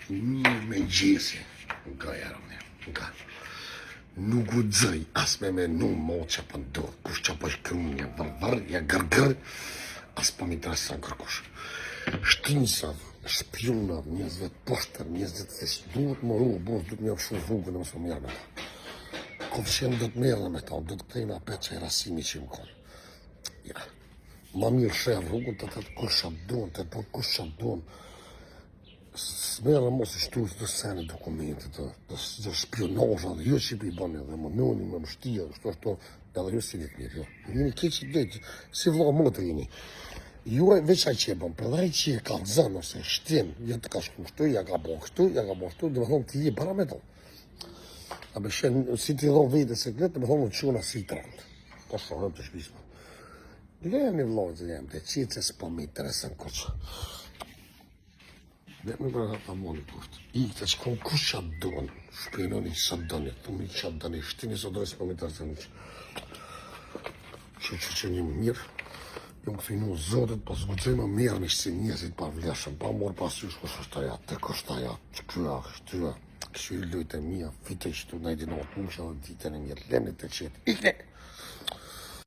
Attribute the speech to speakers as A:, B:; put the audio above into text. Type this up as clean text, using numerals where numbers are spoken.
A: Mirë me gjesi, nga jarëm nga. Nuk u dzëj, as me menu mo që për ndodhë, kush që për shkëmja varvarja gërgër, as për mi interesan kërkush. Shtinësav, shpionav, njëzve të poshtër, njëzve të thesë, duhet më rrugë, bos, duhet më fshu rrugën dhe më së mjerë me ta. Kofshen do të merë me ta, do të këtejna apet që i rasimi që më konë. Ja, ma mirë shë rrugën të të kush që abdonë, të të kush që abdonë. Smera mos i shtuës të sene dokumentet, të spionazha dhe jo që i bane dhe më nëni, më mështia, shto, edhe jo si një mirë, jo. Jeni keqit dhejtë, si vla motë jeni. Jo veç a që e bën, për dhe që e ka zënë ose shtin, ja të ka shku shtu, ja ka bo kështu, dhe më thonë të je para me to. A me shenë, si të i dhonë vejtë e sekret, dhe më thonë në quna si të randë. Po shohëm të shpisma. Lejmë i vlojtë dhe jemë, dhe qitë se s'po me interesën koqë. Dhe me bërë ta moni kuftë. I të që konë kush që atë donë, shpinoni që atë doni, të mi që atë doni, shtini së dojë s'po me interesën që. Që një mirë. Jom këthinu zotit, pas gudzej më mirë me shësi njëzit pa vleshëm, pa morë pasysh kush është aja, të kështë aja, që këra, shtyra, këshu i lojtë e mija, fitë i shtu, najdi në otë mëshë dhe ditën e mirë, lemni të qetë, ikne!